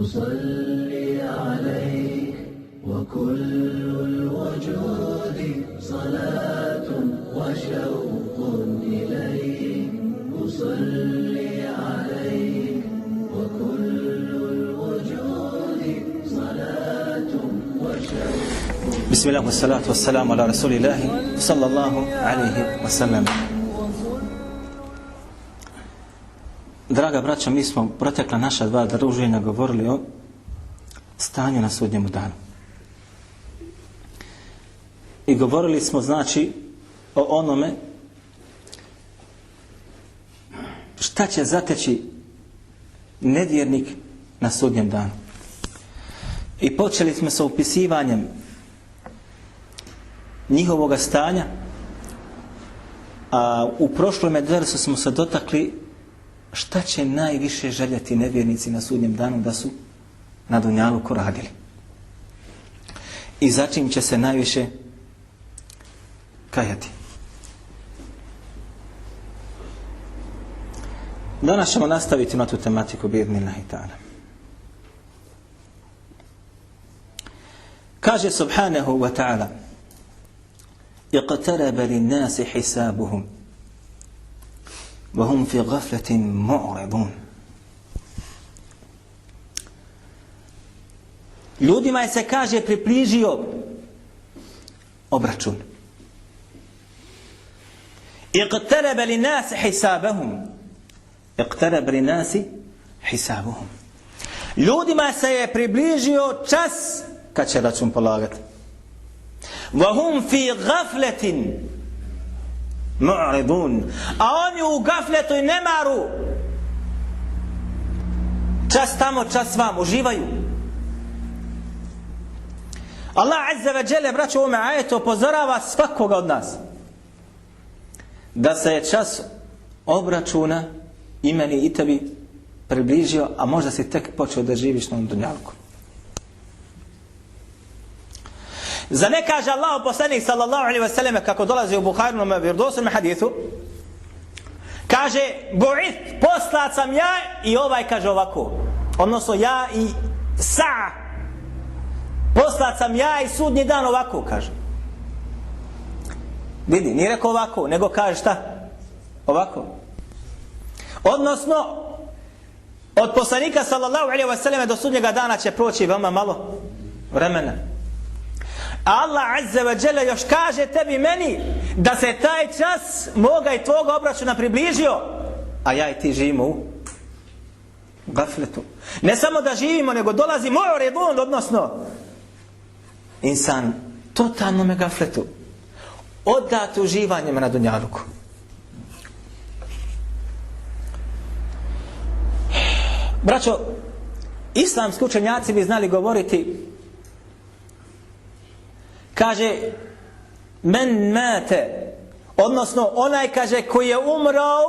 أصلي عليك وكل الوجود صلاة وشوق إليك أصلي عليك وكل الوجود صلاة وشوق. بسم الله والصلاة والسلام على رسول الله صلى الله عليه وسلم. Draga braćo, mi smo protekla naša 2 druženja govorili o stanju na sudnjemu danu. I govorili smo znači o onome šta će zateći nevjernik na sudnjem danu. I počeli smo sa upisivanjem njihovoga stanja, a u prošlom dersu smo se dotakli šta će najviše željeti nevjernici na sudnjem danu da su na dunjaluku radili. I za čim će se najviše kajati. Danas ćemo nastaviti na tu tematiku bi'idhnillahi ta'ala. Kaže subhanahu wa ta'ala: اقترب للناس حسابهم وهم في غفلة معرضون. Ljudima je se kaže približio obračun. اقترب للناس حسابهم اقترب للناس حسابهم. Ljudima se je približio čas kad će račun polagati. وهم في غفلة معرضون. A oni u gafletu i nemaru. Čas tamo, čas vam, uživaju. Allah azza wa jalla, braćo, u ovome ajetu upozorava svakoga od nas da se je čas obračuna i meni i tebi približio, a možda si tek počeo da živiš na ovom dunjalku. Za ne kaže Allah poslanik sallallahu alaihi wa sallam, kako dolazi u Buharinom vjerodostojnom hadisu, kaže: bu'ith, poslat sam ja, i ovaj kaže ovako, odnosno ja i sa, poslat sam ja i sudnji dan ovako, kaže. Vidi, nije rekao ovako, nego kaže šta? Ovako. Odnosno, od poslanika sallallahu alaihi wa sallam do sudnjega dana će proći veoma malo vremena. Allah azza wa jalla još kaže tebi meni da se taj čas moga i tvoga obračuna približio, a ja i ti živimo u gafletu. Ne samo da živimo, nego dolazi mu'ridun, odnosno insan totalno gafletu, odat uživanjima na dunjaluku. Braćo, islamski učenjaci bi znali govoriti, kaže men mate, odnosno onaj, kaže, koji je umrao,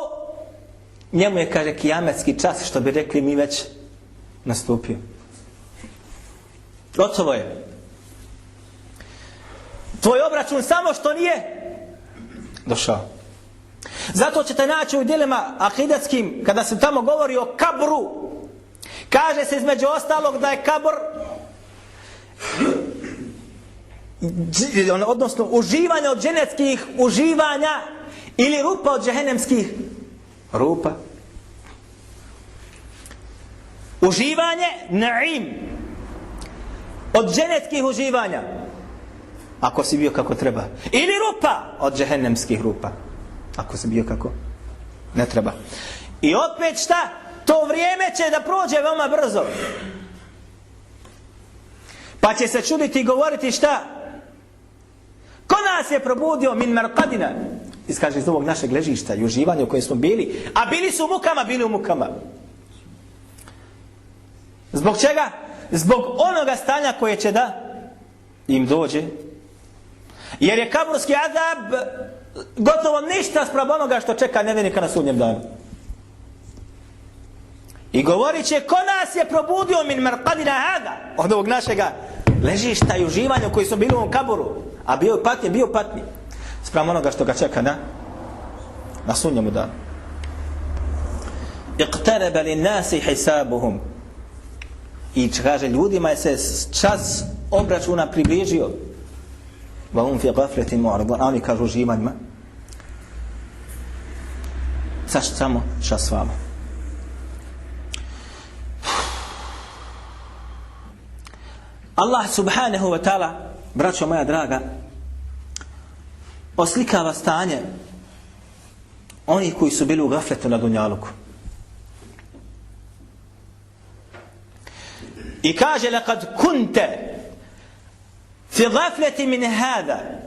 njemu je, kaže, kijametski čas, što bi rekli mi, već nastupio. Gotovo je. Tvoj obračun samo što nije došao. Zato ćete naći u djelima akidatskim, kada se tamo govori o kabru, kaže se između ostalog da je kabr, odnosno uživanje od dženetskih uživanja ili rupa od džehennemskih rupa. Uživanje naim od dženetskih uživanja, ako si bio kako treba, ili rupa od džehennemskih rupa, ako si bio kako ne treba. I opet šta? To vrijeme će da prođe veoma brzo, pa će se čuditi i govoriti šta? Ko nas je probudio min marqadina, iskaže iz ovog našeg ležišta i uživanja u kojem smo bili, a bili su u mukama, bili u mukama. Zbog čega? Zbog onoga stanja koje će da im dođe. Jer je kaburski azab gotovo ništa spram onoga što čeka nevjernika na sudnjem danu. I govorit će: ko nas je probudio min marqadina hada, od ovog našega ležišta i uživanja koji su bili u kaburu, a bio patnji spram onoga što ga čeka na sudnjemu danu. Iqtaraba lin-nasi hisabuhum I kaže, ljudima je se čas obračuna približio. وَهُمْ فِي غَفْلَةٍ مُعْرِضُونَ. A oni kažu živanjima. Zašto samo čas vama? Allah subhanahu wa ta'ala, braćo moja draga, oslikava stanje onih koji su bili u gafletu na dunjaluku. I kaže, لَقَدْ كُنْتَ فِي غَفْلَةٍ مِنْ هَذَا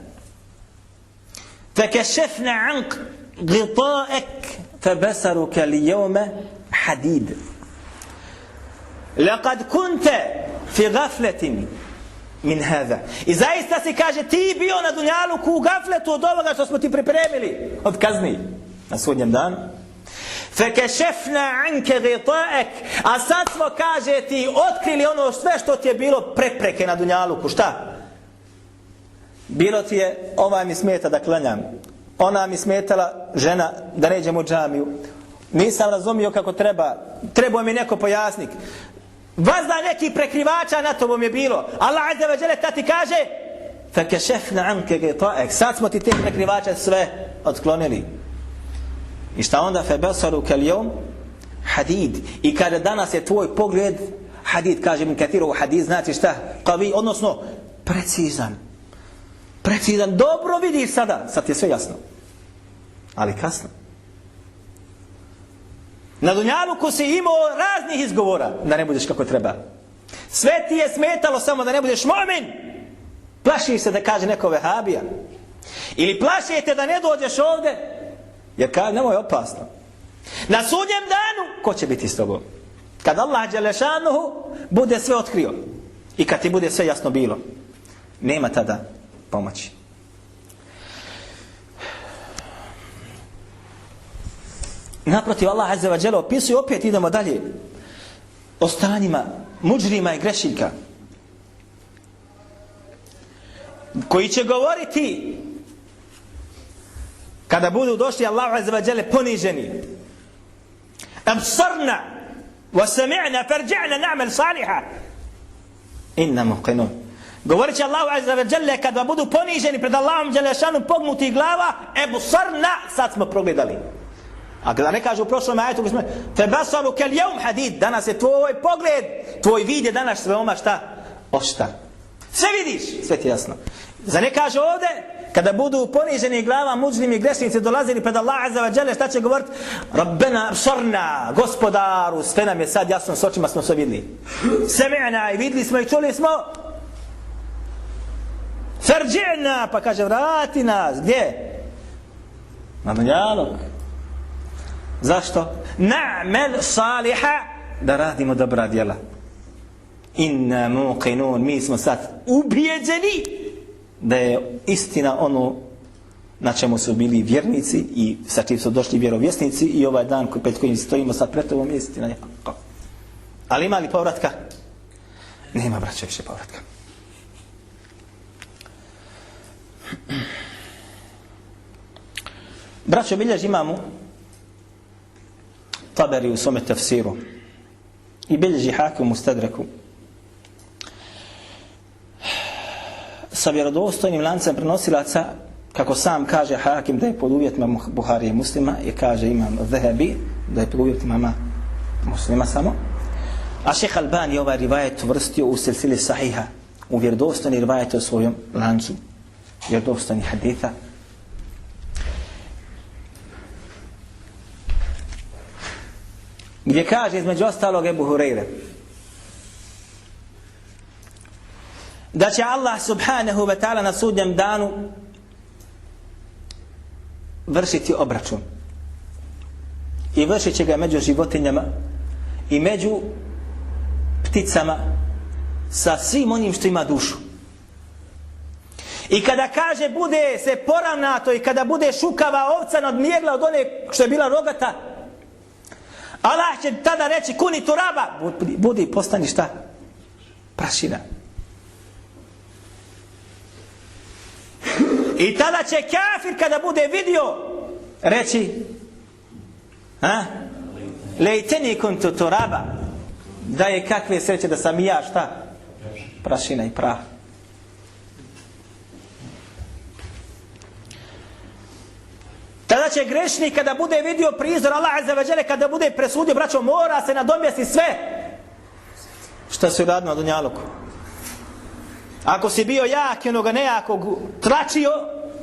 فَكَشَفْنَا عَنْكَ غِطَاءَكَ فَبَصَرُكَ الْيَوْمَ حَدِيدٌ. لَقَدْ كُنْتَ فِي غَفْلَةٍ min hada. I zaista si, kaže, ti bio na dunjaluku u gafletu od ovoga što smo ti pripremili od kazni na sudnjem danu. فَكَشَفْنَا عَنْكَ غِطَاءَكَ. A sad smo, kaže, ti otkrili ono sve što ti je bilo prepreke na dunjaluku. Šta? Bilo ti je, ova mi smeta da klanjam, ona mi smetala žena da ne idem u džamiju, nisam razumio kako trebao mi neko pojasnik, vazda neki prekrivača na tobom je bilo. Allah azza wa jalla ta ti kaže فَكَشَفْنَا عَنْكَ غِطَاءَكَ. Sad smo ti te prekrivače sve otklonili. I šta onda? فَبَصَرُكَ الْيَوْمَ حَدِيدٌ. I kada danas je tvoj pogled hadid, kaže Ibn Kathir, hadid znači šta? Qavi, odnosno precizan, dobro vidiš sada, sad ti je sve jasno, ali kasno. Na dunjaluku si imao raznih izgovora da ne budeš kako treba, sve ti je smetalo samo da ne budeš mu'min. Plašiš se da kaže neko vehabija, ili plašite da ne dođeš ovde jer kaže nemoj, opasno. Na sudnjem danu ko će biti s tobom? Kad Allah dželle šanuhu bude sve otkrio i kad ti bude sve jasno bilo, nema tada pomoći. Naprotiv, Allah azza wa jalla opisuje, opet idemo dalje, o stanjima mudžrima i grešnika koji će govoriti kada budu došli Allahu azza wa jalla poniženi: absarna wa sami'na farji'na na'mal salihan inna muqinun. Govorit će Allahu azza wa jalla kada budu poniženi pred Allahom dželle šanom, pognuti glava, absarna, sad smo progledali. A kada ne kaže u prošlom ajetu فَبَصَرُكَ الْيَوْمَ حَدِيدٌ, danas je tvoj pogled, tvoj vid je danas veoma šta? Oštar. Sve vidiš, sve ti jasno. Za ne kaže ovdje, kada budu poniženi glava muđrimi i grešnici dolazili pred Allah azza wa jalla, šta će govoriti? Rabbena absarna, gospodaru, sve nam je sad jasno, s očima smo sve vidjeli. Sami'na, i vidjeli smo i čuli smo. Farji'na, pa kaže vrati nas, gdje? Na dunjaluk. Zašto? Na'mal saliha, da radimo dobra djela. Inna muqinun, mi smo sad ubijeđeni da je istina ono na čemu su bili vjernici i sa čim su došli vjerovjesnici, i ovaj dan pred kojim stojimo sad pred ovom je istina. Ali ima li povratka? Nema, braćo, više povratka. Braćo, bilježi imamo Taberi u svome tafsiru i bilježi Hakim u Mustadreku sa vjerodostojnim lancem prenosilaca, kako sam kaže Hakim da je pod uvjetima Buharije i Muslima, i kaže Imam Zahabi da je pod uvjetima Muslima samo, a Šejh Albani ovaj rivajet uvrstio u silsili sahiha, u vjerodostojni rivajet u svojom lancu vjerodostojni haditha. Gdje kaže između ostalog Ebu Hureyre da će Allah subhanahu wa ta'ala na sudnjem danu vršiti obračun, i vršit će ga među životinjama i među pticama, sa svim onim što ima dušu. I kada kaže bude se poravnato i kada bude šukava ovca nadmjerila od one što je bila rogata, Allah će tada reći kuni turaba, budi, postani šta? Prašina. I tada će kafir kada bude vidio reći lejteni kuntu turaba, Da je kakve sreće da sam i ja šta? Prašina i prah. Tada će grešnik kada bude vidio prizor Allah azza wa dželle, kada bude presudio, braćo, mora se nadomjestiti sve što se uradilo na dunjaluku. Ako si bio jak i onoga nejakog tračio,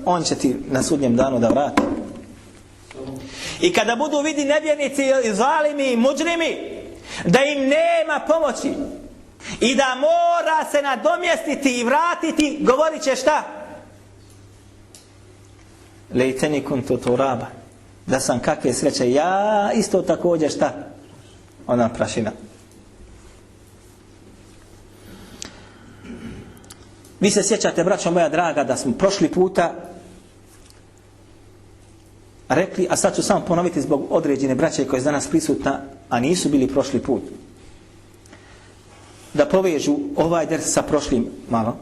on će ti na sudnjem danu da vrati. I kada budu vidi nevjernici, zalimi i muđrimi, da im nema pomoći i da mora se nadomjestiti i vratiti, govorit će šta? Lejteni kuntu turaba. Da sam kakve sreće, ja isto također šta? Ona prašina. Vi se sjećate, braćo moja draga, da smo prošli puta rekli, a sad ću samo ponoviti zbog određene braće koje je danas prisutna, a nisu bili prošli put, da povežu ovaj ders sa prošlim malo,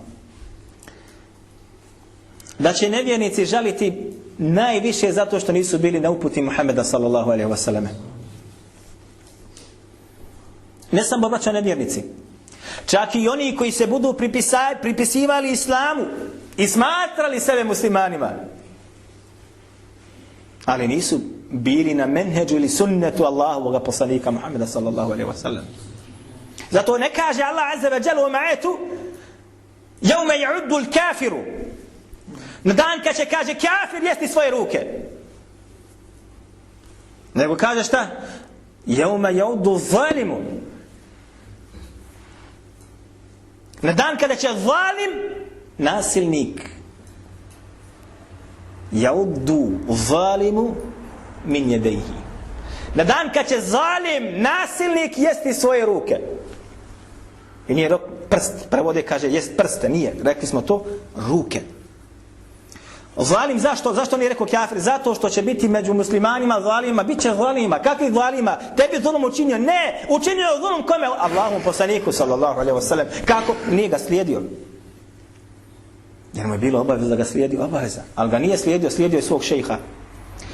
da će nevjernici žaliti najviše zato što nisu bili na uputi Muhammeda sallallahu alaihi wa sallam. Ne samo braća nevjernici, čak i oni koji se budu pripisivali islamu i smatrali sebe muslimanima, ali nisu bili na menheđu ili sunnetu Allahovog poslanika Muhammeda sallallahu alaihi wa sallam. Zato ne kaže Allah azza wa jalla u ma'etu jevme ja'uddu l-kafiru, na dan kad će kaže kafir jesti svoje ruke, nego kaže šta? Jevme ja'uddu zalimu, na dan kada će zalim, nasilnik, ja'uddu zalimu min jedejhi, na dan kad će zalim, nasilnik jesti svoje ruke. I nije prst, prevode kaže jest prste, nije, rekli smo to, ruke. Zalim zašto? Zašto nije rekao kafir? Zato što će biti među muslimanima zalimima, bit će zalimima. Kakvih zalimima? Tebi zulum učinio? Ne! Učinio je zulum kome? Allahom poslaniku sallallahu alaihi wa sallam. Kako? Nije ga slijedio. Jer mu je bilo obaveza da ga slijedi, obaveza. Ali ga nije slijedio, slijedio je svog šejha.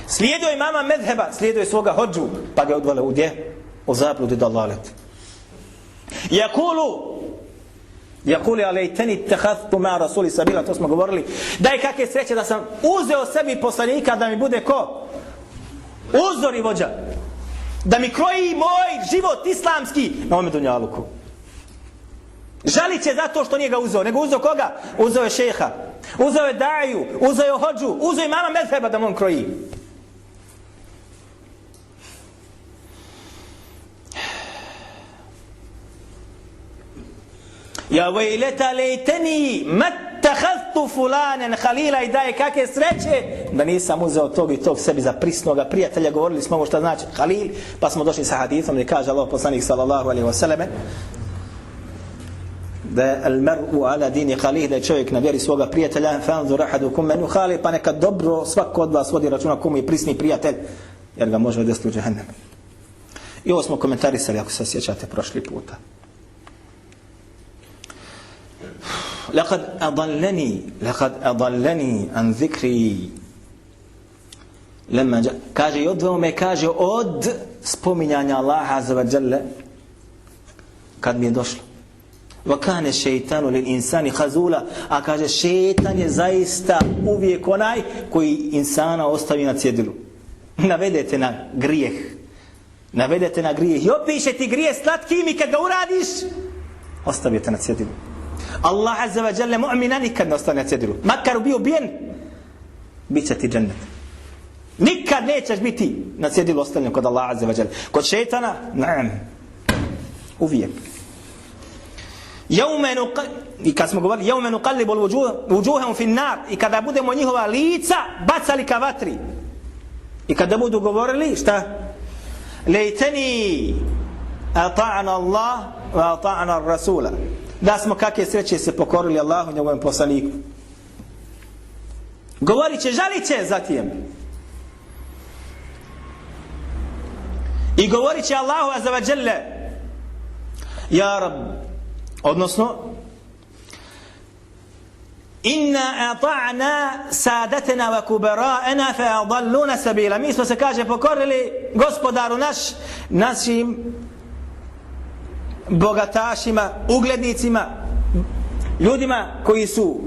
Slijedio je imama medheba, slijedio je svoga hodžu, pa ga je odvale u gdje? U zabludi dalalet. Jakuli alejteni tehadtu ma rasuli sabila, to smo govorili. Daj kakve sreće da sam uzeo sebi poslanika da mi bude ko? Uzor i vođa. Da mi kroji moj život islamski na ovome dunjaluku. Žalit će zato što nije ga uzeo. Nego uzeo koga? Uzeo je šeha, uzeo je daju, uzeo je hodžu, uzeo je mama medheba da mu on kroji. Ja vejleta lejteni mattakhadtu fulanen halila, i daje kakve sreće da nisam uzeo tog i tog sebi za prisnoga prijatelja. Govorili smo ovo šta znači halil, pa smo došli sa hadithom gdje kaže Allah poslanik sallallahu alaihi wa sallam da je al mar'u ala dini halil, da je čovjek na vjeri svoga prijatelja. Fanzur ahadukum man yukhali, pa neka dobro svako od vas vodi računa komu je prisni prijatelj, jer ga može odvesti u džehennem. I ovo smo komentarisali, ako se sjećate, prošli puta. لقد أضلني عن ذكري لما kaže i odveo me, kaže, od spominjanja Allaha azza wa jalla kad mi je došlo. وكان الشيطان للإنسان خذولا, a kaže šejtan je zaista uvijek onaj koji insana ostavi na cjedilu. Navedete na grijeh, i opiše ti grijeh slatkim, i kad ga uradiš ostavite na cjedilu. Allah azza wa jalla mu'mina nikad ne ostane na cjedilu, makar bio ubijen, bit će ti džennet. Nikad nećeš biti na cjedilu ostavljen kod Allah azza wa jalla. Kod šejtana, naam, uvijek. I kad smo govorili jevme nuqallibu wujuhahum fi an-nar, i kada budemo njihova lica bacali ka vatri, i kada budu govorili šta? Lejteni ata'na Allah wa ata'na ar-rasula, da smo kakve sreće se pokorili Allahu i njegovom poslaniku. Govorit će, žalit će zatim. I govorit će Allahu azza wa jalla ja Rab, odnosno inna ata'na sadatana wa kubara'ana fa adalluna sabila, mi smo se, kaže, pokorili gospodaru našim bogatašima, uglednicima, ljudima koji su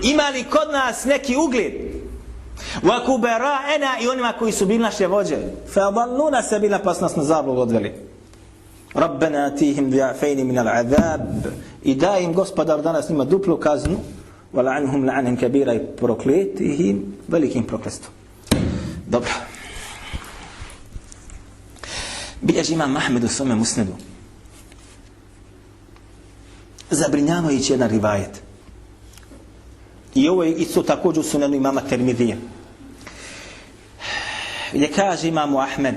imali kod nas neki ugled, wa kubara'ana, i onima koji su bili naše vođe, fa'adalluna sabila, pa su nas na zabludu odveli. Rabbana atihim du'afaini min al-'adab, i daj im Gospodar danas njima duplu kaznu, wa la'anhum la'anan kabira, i prokletihim velikim prokletstvom. Dobro. Bilježi imam Ahmed u svome musnedu zabrinjavajući jedan rivajet. I ovo je isto također u sunenu imama Tirmidija, gdje kaže imamu Ahmed: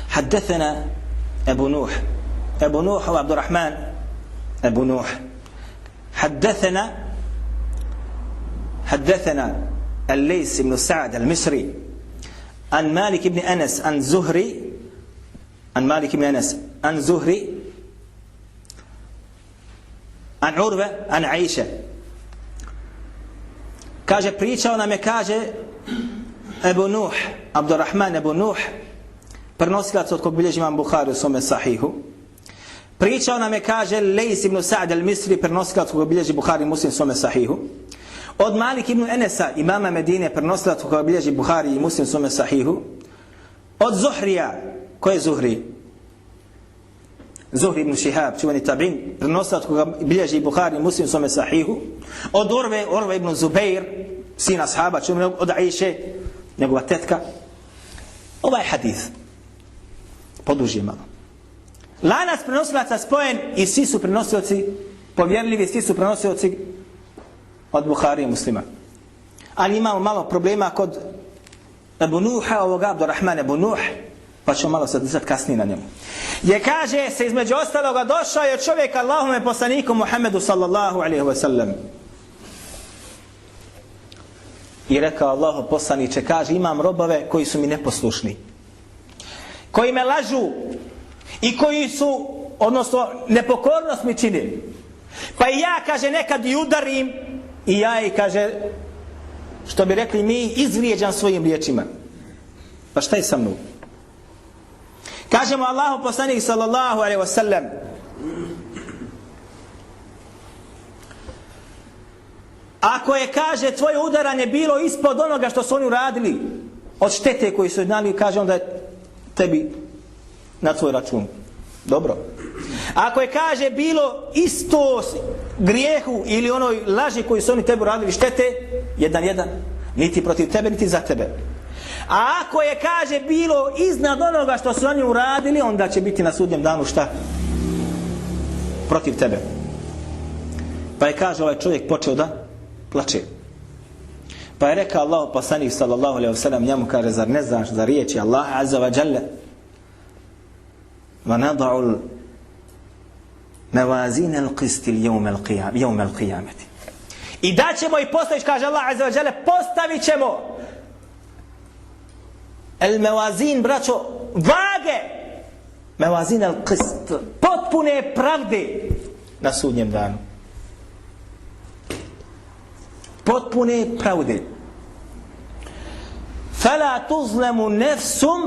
حدثنا أبو نوح وعبد الرحمن أبو نوح حدثنا الليث بن سعد المصري عن مالك بن أنس عن زهري عن عروة عن عائشة. kaže pričao nam je, kaže Ebu Nuh, Abdurrahman Ebu Nuh, prenosilac od kog bilježi imam Buhari u svome sahihu. Pričao nam je, kaže Lejs ibn Sa'd al-Misri, prenosilac od kog bilježi Buhari i Muslim u svome sahihu. Od Malik ibn Enesa, imama Medine, prenosilac od kog bilježi Buhari i Muslim u svome sahihu. Od Zuhrija, ko je Zuhri? Zuhri ibn Šihab, čuveni tabin, prenosilac od kog bilježi Buhari i Muslim u svome sahihu. Od Urve ibn Zubeir, sina ashaba, čuveni od Aiše, njegova tetka. Ovaj hadith poduži malo. Lanac prenosilaca spojen i svi su prenosioci povjerljivi, svi su prenosioci od Buhari i Muslima. Ali imamo malo problema kod Ebu Nuha, ovoga Abdurrahman Ebu Nuh, pa ćemo malo sad kasnije na njemu. Gdje kaže se između ostaloga, došao je čovjek Allahume poslaniku Muhammedu sallallahu alaihi wa sallam i rekao: Allahu poslaniče, kaže, imam robove koji su mi neposlušni, koji me lažu i koji su, odnosno nepokornost mi čini, pa i ja, kaže, nekad i udarim i ja i, kaže, što bi rekli mi, izvrijeđam svojim riječima. Pa šta je sa mnom? Kažemo Allahu poslanik sallallahu alejhi ve sellem: ako je, kaže, tvoje udaranje bilo ispod onoga što su oni uradili od štete koju su znali, kaže, onda je tebi na tvoj račun. Dobro. Ako je, kaže, bilo isto grijehu ili onoj laži koju su oni tebi uradili štete, 1:1, niti protiv tebe, niti za tebe. A ako je, kaže, bilo iznad onoga što su oni uradili, onda će biti na sudnjem danu šta? Protiv tebe. Pa je, kaže, ovaj čovjek počeo da plače. Pa je rekao Allahu poslanik sallallahu alejhi ve sellem njemu, kaže, zar ne znaš za riječi Allaha azza wa jalla: wa nada'u mawazin al-qist yawm al-qiyamati. I da ćemo i postavić, kaže Allah azza wa jalla, postavit ćemo al-mawazin, braćo, vage, mawazin al-qist, potpune pravde na sudnjem danu. Potpune pravde. Fala tuzlamu nefsum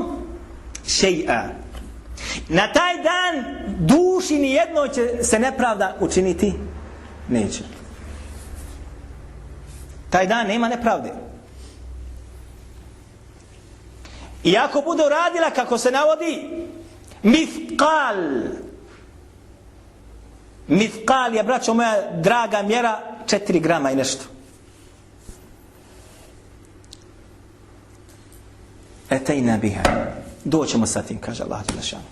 še'a. Na taj dan duši ni jedno će se nepravda učiniti neće. Taj dan nema nepravde. I ako bude uradila, kako se navodi, mithqal je, braćo moja draga, mjera 4 grama i nešto. Etejna biha, doćemo sa tim, kaže Allah dželešanu.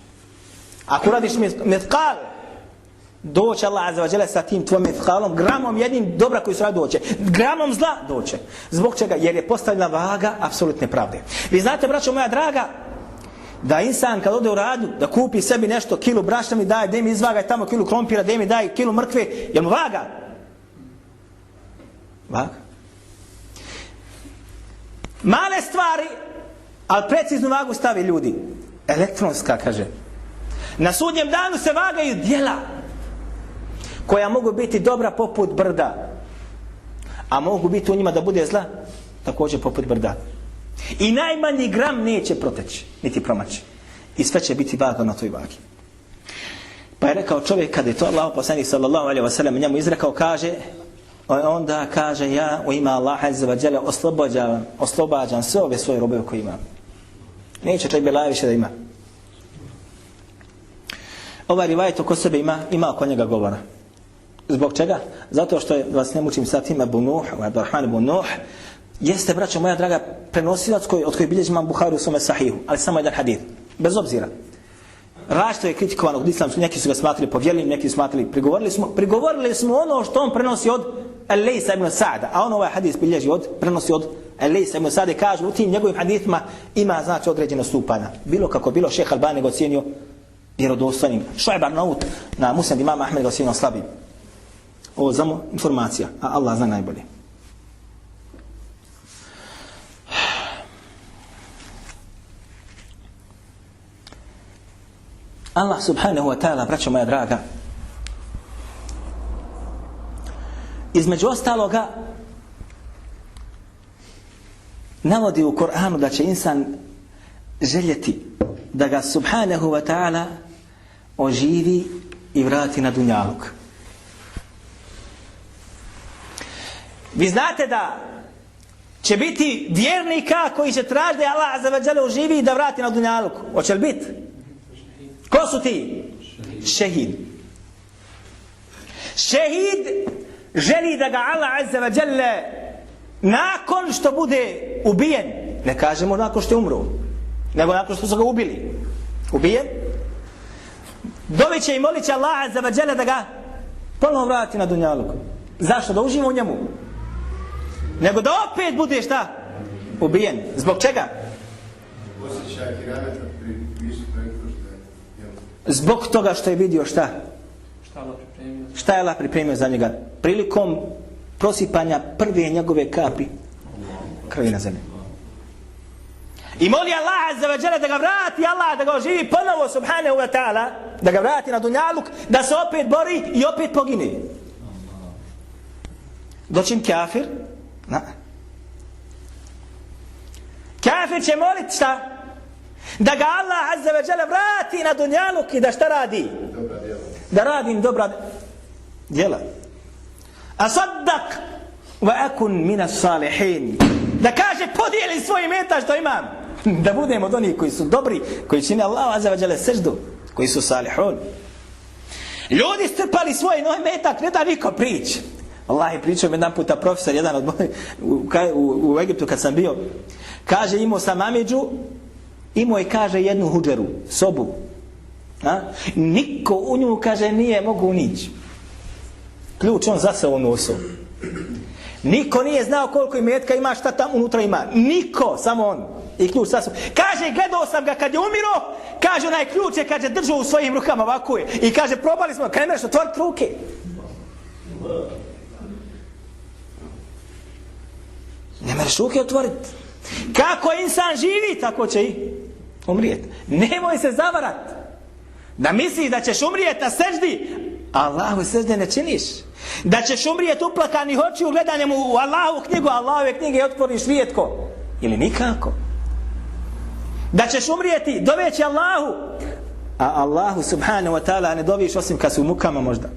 Ako radiš mithqal, doće Allah azza wa jalla sa tim tvojim mithqalom, gramom jednim dobra koji su radi, doće. Gramom zla doće. Zbog čega? Jer je postavljena vaga apsolutne pravde. Vi znate, braćo moja draga, da insan kad ode u radu, da kupi sebi nešto, kilu brašna mi daje, daj mi izvagaj tamo kilu krompira, daj mi daj kilu mrkve, jel mu vaga? Vaga. Male stvari, ali preciznu vagu stavi ljudi. Elektronska, kaže. Na sudnjem danu se vagaju djela koja mogu biti dobra poput brda, a mogu biti u njima da bude zla također poput brda. I najmanji gram neće proteći, niti promaći. I sve će biti vaga na toj vagi. Pa je rekao čovjek, kada je to Allah poslanik sallallahu alejhi ve sellem njemu izrekao, kaže, onda kaže, ja u ime Allaha azza wa dželle oslobađam sve ove svoje robove koje imam. Neće čak Belaj više da ima. Ovaj rivajet oko sebe ima oko njega govora. Zbog čega? Zato što je, vas ne mučim sad ime Bunuh, Abdurrahman ibn Nuh, jeste, braćo moja draga, prenosilac od koji bilježi imam Buhari u svome sahihu, ali samo jedan hadith. Bez obzira. Različito je kritikovan od islamskih, neki su ga smatrali povjerljivim, neki su smatrali, prigovorili smo ono što on prenosi od Al-Laysa ibn Sa'da, a on ovaj hadis prenosi od Al-Laysa ibn Sa'da, kaže u tim njegovim hadithima ima znači određeno stupanja. Bilo kako bilo, šejh Albani ga ocijenio vjerodostojnim. Šuajb Arnaut na Musnad imama Ahmed ga ocijenio slabim. Ovo samo informacija, a Allah zna najbolje. Allah subhanahu wa ta'ala, braćo moja draga, između ostaloga navodi u Koranu da će insan željeti da ga subhanahu wa ta'ala oživi i vrati na dunjaluk. Vi znate da će biti vjernika koji će tražiti da Allah azza wa dželle oživi i da vrati na dunjaluk. Hoće li biti? Ko su ti? Šehid. Šehid želi da ga Allah azza wa dželle nakon što bude ubijen, ne kažemo nakon što je umro, nego nakon što su ga ubili, ubijen, doviće i molit će Allah azza wa dželle da ga ponovno vrati na dunjaluk. Zašto? Da uživa u njemu, nego da opet bude šta? Ubijen. Zbog čega? Zbog toga što je vidio šta? Šta je Allah pripremio za njega? Prilikom prosipanja prve njegove kapi krvi na zemlji. I moli Allah azza wa dželle da ga vrati, Allah da ga oživi ponovo subhanahu wa ta'ala, da ga vrati na dunjaluk, da se opet bori i opet pogine. Doćim kafir, kafir će molit šta? Da ga Allah azza wa dželle vrati na dunjaluk i da šta radi? Da radim dobra djela. Asaddaq wa akun min as-salihin. Da kaže podijeli svoj imetak što imam. Da budemo od onih koji su dobri, koji čine Allah azza wa dželle seždu, koji su salihun. Ljudi strpali svoj imetak, ne da niko prič. Allah je pričao jedan puta profesor, jedan od mojih, u Egiptu kad sam bio, kaže imao sam amidžu, imao je, kaže, jednu hudžeru, sobu. Niko u nju, kaže, nije mogu unići. Ključ on zasao u nosu. Niko nije znao koliko imetka ima, šta tam unutra ima. Niko, samo on. I ključ zasao. Kaže, gledao sam ga kad je umiro, kaže, onaj ključ je, kaže, držao u svojim rukama, ovako je. I kaže, probali smo, kaj mreš otvoriti ruke. Ne mreš ruke otvoriti. Kako insan živi, tako će i umrijeti. Nemoj se zavarati. Da misliš da ćeš umrijeti na seždi, Allahu sežde ne činiš. Da ćeš umrijeti uplakanih očiju gledanjem u Allahu knjigu, Allahove knjige otvoriš rijetko. Ili nikako. Da ćeš umrijeti doveći Allahu, a Allahu subhanahu wa ta'ala ne doviš osim kad su u mukama možda.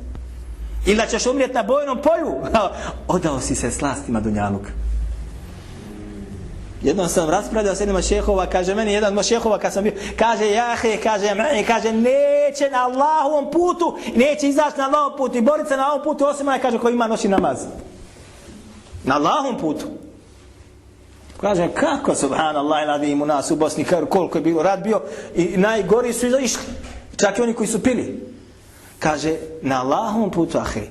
Ili da ćeš umrijeti na bojnom polju, odao si se slastima dunjaluka. Jednom sam raspravljao s jednom šehova, kaže meni jedan od šehova kad sam bio, kaže jahe, kaže neće na Allahovom putu, neće izaći na Allahovom putu i boriti se na Allahovom putu osim onaj, kaže, koji ima noći namaz. Na Allahovom putu. Kaže, kako subhanallah iladim u nas u Bosni, koliko je bilo rad bio i najgori su išli, čak i oni koji su pili. Kaže, na Allahovom putu, ahe.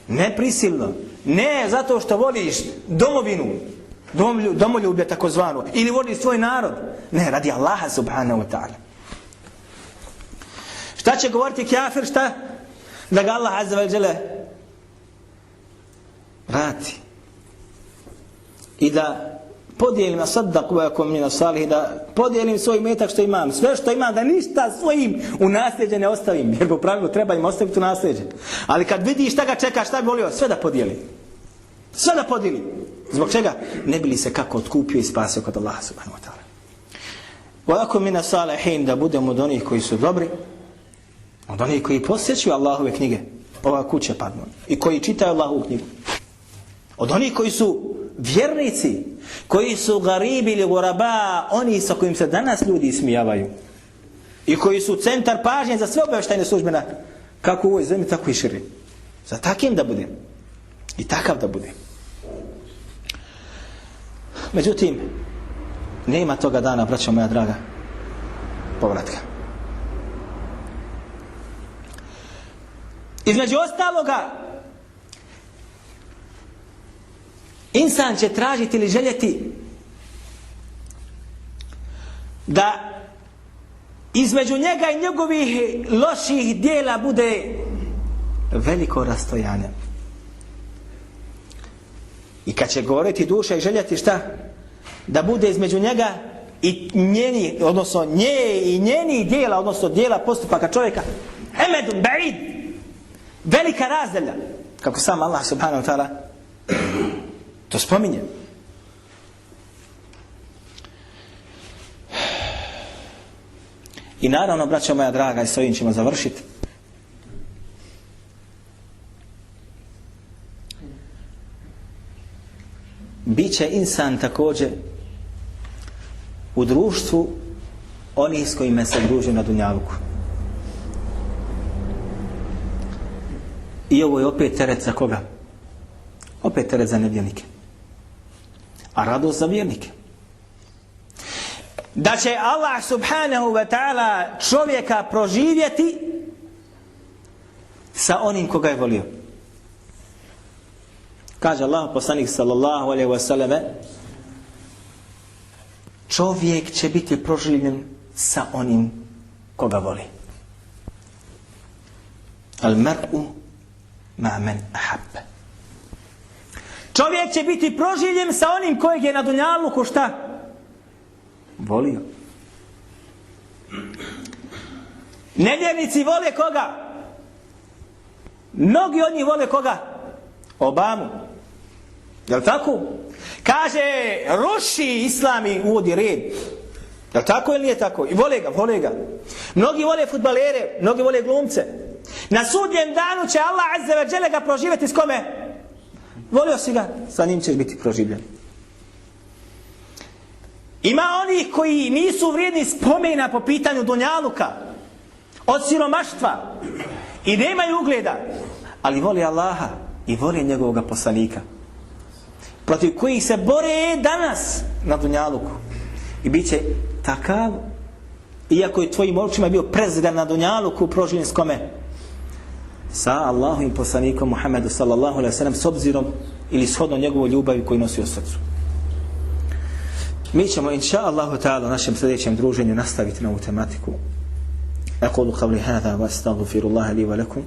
Ne prisilno, ne zato što voliš domovinu, domoljublje takozvano, ili voli svoj narod. Ne, radi Allaha subhanahu wa ta'ala. Šta će govoriti kafir, šta? Da ga Allah azza wa dželle vrati. I da podijelim asaddaq wa akum min as-salihin, da podijelim svoj imetak što imam, sve što imam, da ništa svojim u nasljeđe ne ostavim, jer po pravilu treba im ostaviti u nasljeđe. Ali kad vidiš šta ga čeka, šta bi volio, sve da podijeli. Sve da podijeli. Zbog čega? Ne bi li se kako otkupio i spasio kod Allaha subhanahu wa ta'ala. Ovako mina salihin, da budemo od onih koji su dobri, od onih koji posjećuju Allahove knjige, ova kuća padnu, i koji čitaju Allahovu knjigu. Od onih koji su vjernici, koji su garibi ili guraba, oni sa kojim se danas ljudi ismijavaju. I koji su centar pažnje za sve obavještajne službe, kako u ovoj zemlji, tako i širi. Za takim da budem. I takav da budem. Međutim, nema toga dana, braćo moja draga, povratka. Između ostaloga, insan će tražiti ili željeti da između njega i njegovih loših dijela bude veliko rastojanje. I kad će govoriti duša i željeti šta? Da bude između njega i njeni, odnosno nje i njeni dijela, odnosno dijela postupaka čovjeka, emedun ba'id, velika razdalja, kako sam Allah subhanahu wa ta'ala to spominje. I naravno, braćo moja draga, i s ovim ćemo završiti. Biće insan također u društvu onih s kojima se druže na dunjaluku. I ovo je opet teret za koga? Opet teret za nevjernike. A radost za vjernike. Da će Allah subhanahu wa ta'ala čovjeka proživjeti sa onim koga je volio. Kaže Allah poslanik sallallahu alejhi ve selleme, čovjek će biti proživljen sa onim koga voli. Al mar'u ma man ahab. Čovjek će biti proživljen sa onim kojeg je na dunjaluku šta? Volio. Nevjernici vole koga? Mnogi od njih vole koga? Obamu. Jel' tako? Kaže, ruši islam i uvodi red. Jel' tako ili nije tako? I vole ga. Mnogi vole fudbalere, mnogi vole glumce. Na sudnjem danu će Allah azza wa dželle ga proživjeti s kome? Volio si ga, sa njim ćeš biti proživljen. Ima onih koji nisu vrijedni spomena po pitanju dunjaluka, od siromaštva i nemaju ugleda, ali voli Allaha i voli njegovog poslanika, protiv kojih se bore danas na dunjaluku. I bit će takav, iako je tvojim očima bio prezren na dunjaluku, proživljen s kome? Sa Allahovim poslanikom Muhammedu sallallahu alejhi ve sellem, s obzirom ili shodno njegovoj ljubavi koju nosi u srcu. Mi ćemo inša Allahu ta'ala u našem sljedećem druženju nastaviti na ovu tematiku. Aqulu qavli hada wa astaghfirullaha li wa lakum.